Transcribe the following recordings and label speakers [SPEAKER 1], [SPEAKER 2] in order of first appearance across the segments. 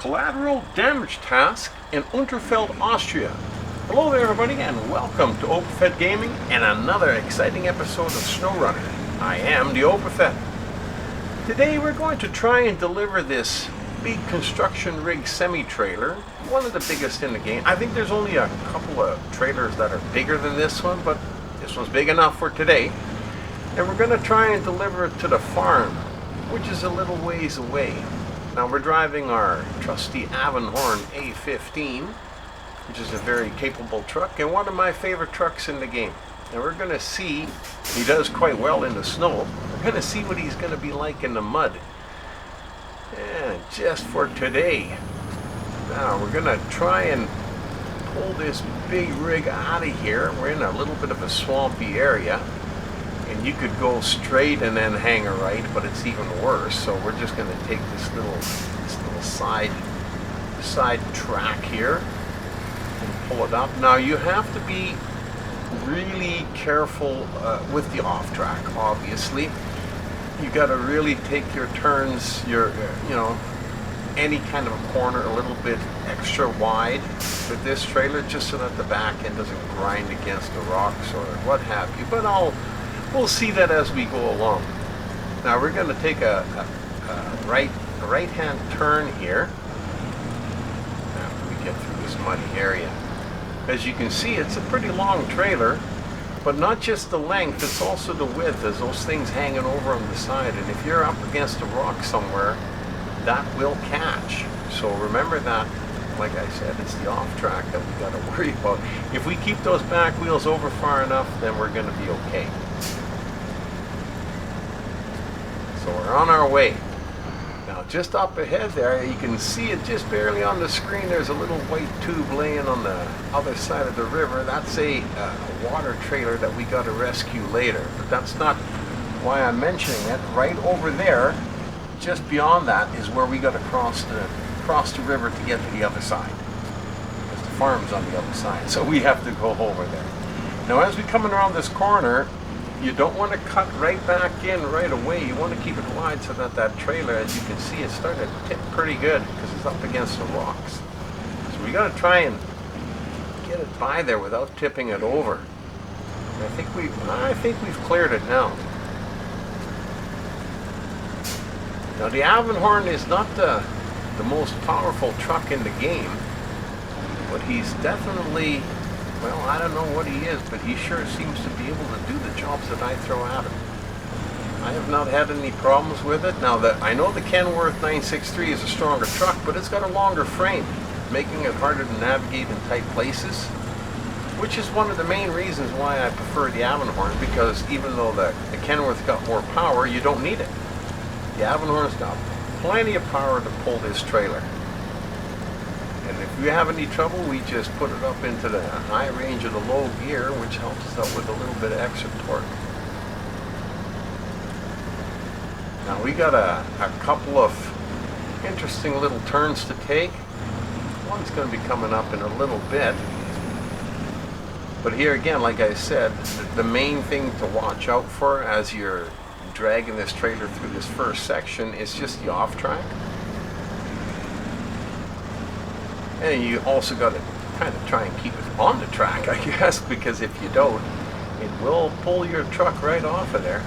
[SPEAKER 1] Collateral Damage task in Unterfeld, Austria. Hello there everybody and welcome to Unterfeld Gaming and another exciting episode of SnowRunner. I am the Unterfeld. Today we're going to try and deliver this big construction rig semi-trailer, one of the biggest in the game. I think there's only a couple of trailers that are bigger than this one, but this one's big enough for today. And we're going to try and deliver it to the farm, which is a little ways away. Now we're driving our trusty Avenhorn A15, which is a very capable truck and one of my favorite trucks in the game. And we're going to see, he does quite well in the snow, we're going to see what he's going to be like in the mud. And just for today, now we're going to try and pull this big rig out of here. We're in a little bit of a swampy area. And you could go straight and then hang a right, but it's even worse. So we're just going to take this little side track here and pull it up. Now you have to be really careful with the off track. Obviously, you got to really take your turns. Any kind of a corner a little bit extra wide with this trailer, just so that the back end doesn't grind against the rocks or what have you. But we'll see that as we go along. Now we're going to take a right-hand turn here after we get through this muddy area. As you can see, it's a pretty long trailer, but not just the length, it's also the width. There's those things hanging over on the side, and if you're up against a rock somewhere, that will catch. So remember that. Like I said, it's the off track that we got to worry about. If we keep those back wheels over far enough, then we're going to be okay. So we're on our way. Now just up ahead there, you can see it just barely on the screen. There's a little white tube laying on the other side of the river. That's a water trailer that we got to rescue later. But that's not why I'm mentioning it. Right over there, just beyond that, is where we got to cross the river to get to the other side. Because the farm's on the other side, so we have to go over there. Now as we come around this corner, you don't want to cut right back in right away. You want to keep it wide so that that trailer, as you can see, it's starting to tip pretty good because it's up against the rocks. So we got to try and get it by there without tipping it over. And I think we've cleared it now. Now the Avenhorn is not the most powerful truck in the game, but he's definitely, well, I don't know what he is, but he sure seems to be able to do the jobs that I throw at him. I have not had any problems with it. Now, I know the Kenworth 963 is a stronger truck, but it's got a longer frame, making it harder to navigate in tight places, which is one of the main reasons why I prefer the Avenhorn, because even though the Kenworth got more power, you don't need it. The Avenhorn's got plenty of power to pull this trailer. And if we have any trouble, we just put it up into the high range of the low gear, which helps us out with a little bit of extra torque. Now we got a couple of interesting little turns to take. One's going to be coming up in a little bit. But here again, like I said, the main thing to watch out for as you're dragging this trailer through this first section is just the off track. And you also got to kind of try and keep it on the track, I guess, because if you don't, it will pull your truck right off of there.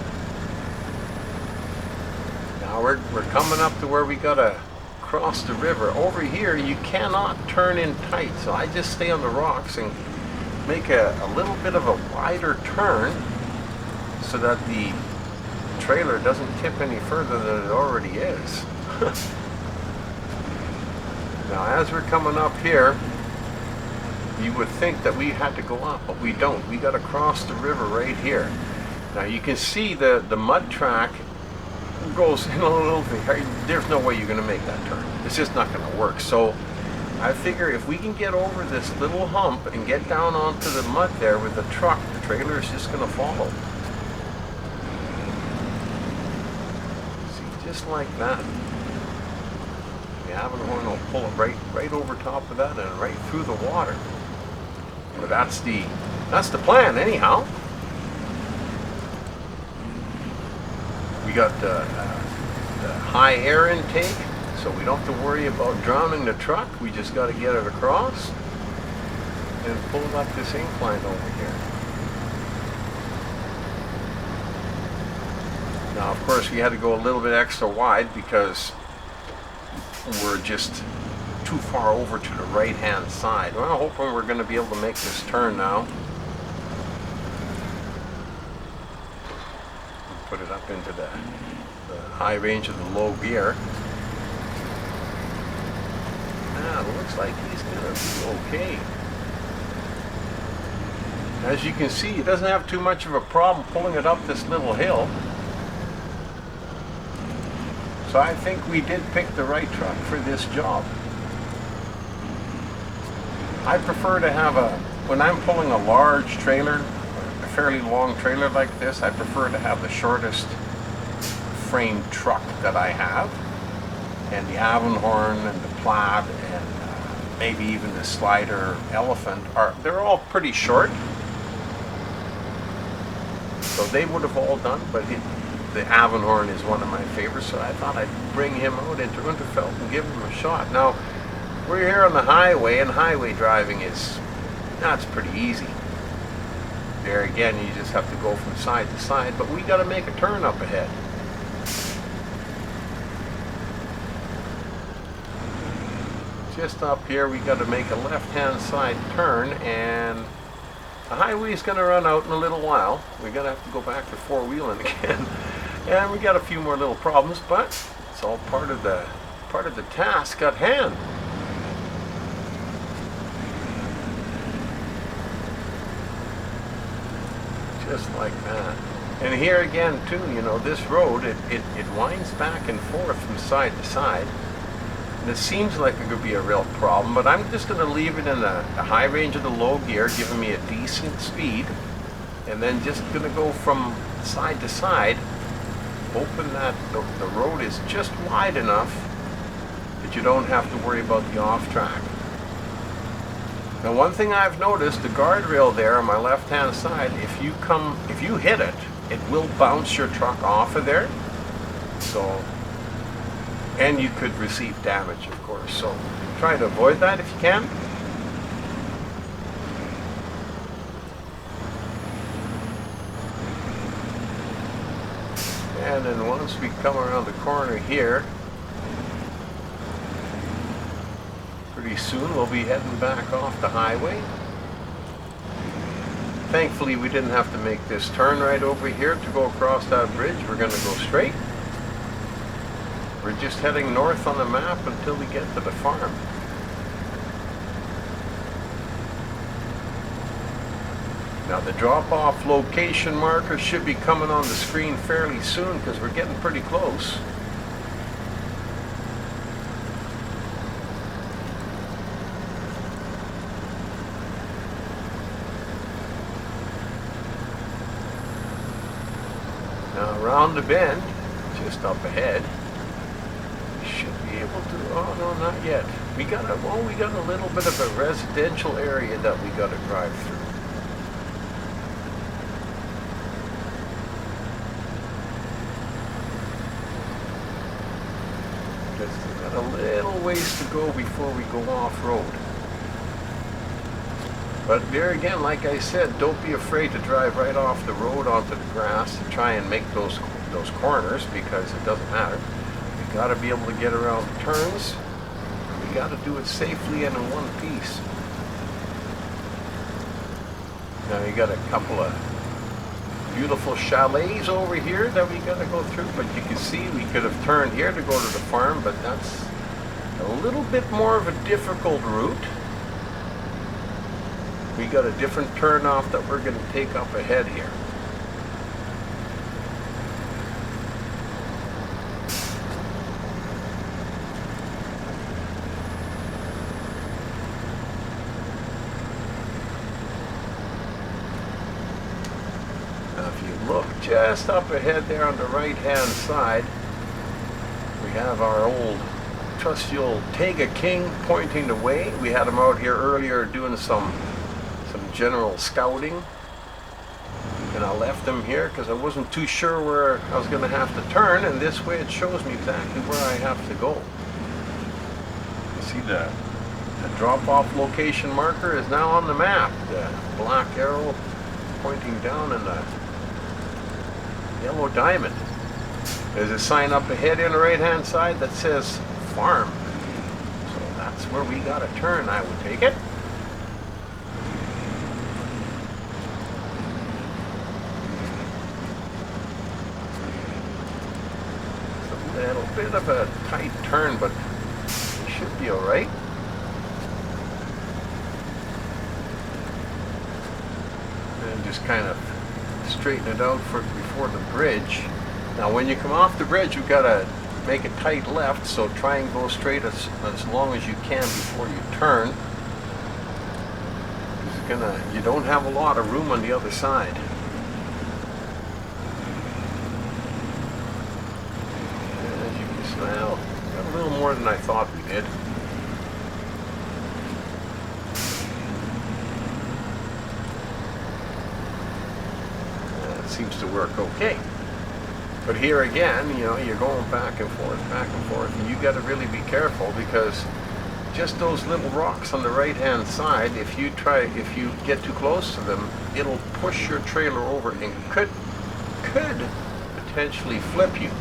[SPEAKER 1] Now we're coming up to where we got to cross the river. Over here, you cannot turn in tight, so I just stay on the rocks and make a little bit of a wider turn so that the trailer doesn't tip any further than it already is. Now as we're coming up here, you would think that we had to go up, but we don't. We got to cross the river right here. Now you can see the mud track goes in a little bit. There's no way you're going to make that turn. It's just not going to work. So I figure if we can get over this little hump and get down onto the mud there with the truck, the trailer is just going to follow. See, just like that. The Avenhorn will pull it right over top of that and right through the water. But that's the plan anyhow. We got the high air intake, So we don't have to worry about drowning the truck. We just got to get it across and pull it up this incline over here. Now, of course, we had to go a little bit extra wide because we're just too far over to the right-hand side. Well, I'm hoping we're going to be able to make this turn now. Put it up into the high range of the low gear. Now, it looks like he's going to be okay. As you can see, he doesn't have too much of a problem pulling it up this little hill. So I think we did pick the right truck for this job. I prefer to have when I'm pulling a large trailer, a fairly long trailer like this, I prefer to have the shortest frame truck that I have. And the Avenhorn and the Plaid and maybe even the Slider Elephant, they're all pretty short. So they would have all done, but the Avenhorn is one of my favorites, so I thought I'd bring him out into Unterfeld and give him a shot. Now, we're here on the highway, and highway driving that's pretty easy. There again, you just have to go from side to side, but we got to make a turn up ahead. Just up here, we got to make a left-hand side turn, and the highway is going to run out in a little while. We're going to have to go back to four-wheeling again. And we got a few more little problems, but it's all part of the task at hand. Just like that. And here again too, you know, this road, it winds back and forth from side to side. And it seems like it could be a real problem, but I'm just going to leave it in the high range of the low gear, giving me a decent speed, and then just going to go from side to side, hoping that the road is just wide enough that you don't have to worry about the off track. Now, one thing I've noticed, the guardrail there on my left-hand side, if you hit it, it will bounce your truck off of there. So, and you could receive damage, of course. So, try to avoid that if you can. And then once we come around the corner here, pretty soon we'll be heading back off the highway. Thankfully, we didn't have to make this turn right over here to go across that bridge. We're going to go straight. We're just heading north on the map until we get to the farm. Now, the drop-off location marker should be coming on the screen fairly soon because we're getting pretty close. Now, around the bend, just up ahead, we should be able to, oh no, not yet. We got a little bit of a residential area that we got to drive through. We've got a little ways to go before we go off-road. But there again, like I said, don't be afraid to drive right off the road onto the grass and try and make those corners, because it doesn't matter. You got to be able to get around the turns. We got to do it safely and in one piece. Now you got a couple of beautiful chalets over here that we got to go through, but you can see we could have turned here to go to the farm, but that's a little bit more of a difficult route. We got a different turnoff that we're going to take up ahead here. Now if you look just up ahead there on the right hand side, we have our trusty old Tega King pointing the way. We had him out here earlier doing some general scouting, and I left him here because I wasn't too sure where I was going to have to turn, and this way it shows me exactly where I have to go. See the drop-off location marker is now on the map. The black arrow pointing down and the yellow diamond. There's a sign up ahead on the right-hand side that says farm. So that's where we got to turn, I would take it. It's a little bit of a tight turn, but it should be alright. And just kind of straighten it out before the bridge. Now when you come off the bridge, you've got to make a tight left, so try and go straight as long as you can before you turn. You don't have a lot of room on the other side. As you can see, well, got a little more than I thought we did. It seems to work okay. But here again, you know, you're going back and forth, and you got to really be careful, because just those little rocks on the right-hand side, if you get too close to them, it'll push your trailer over and could potentially flip you,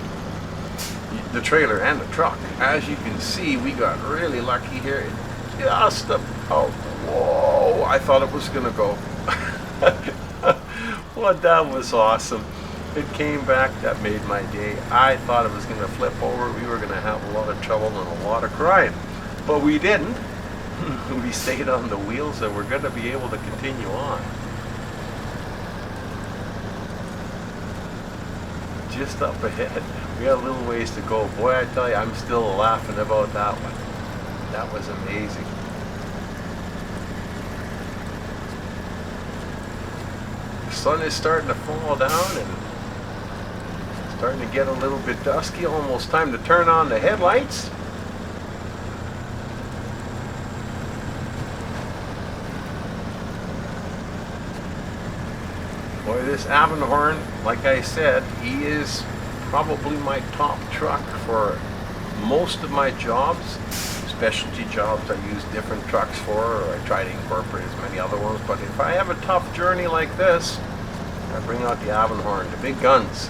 [SPEAKER 1] the trailer and the truck. As you can see, we got really lucky here. Just about, whoa! I thought it was gonna go. Well, that was awesome. It came back. That made my day. I thought it was going to flip over. We were going to have a lot of trouble and a lot of crying. But we didn't. We stayed on the wheels, and we're going to be able to continue on. Just up ahead. We got a little ways to go. Boy, I tell you, I'm still laughing about that one. That was amazing. The sun is starting to fall down, and starting to get a little bit dusky. Almost time to turn on the headlights. Boy, this Avenhorn, like I said, he is probably my top truck for most of my jobs. Specialty jobs I use different trucks for, or I try to incorporate as many other ones. But if I have a tough journey like this, I bring out the Avenhorn, the big guns.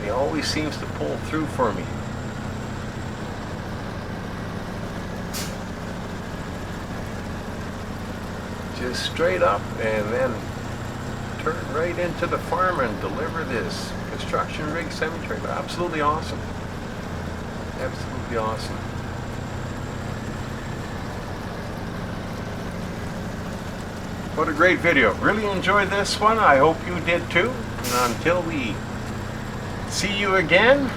[SPEAKER 1] He always seems to pull through for me. Just straight up and then turn right into the farm and deliver this construction rig semi-trailer. Absolutely awesome. Absolutely awesome. What a great video. Really enjoyed this one. I hope you did too. And until we see you again,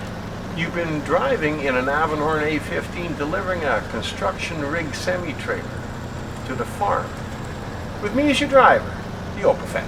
[SPEAKER 1] you've been driving in an Avenhorn A15 delivering a construction rig semi-trailer to the farm with me as your driver, the Unterfeld.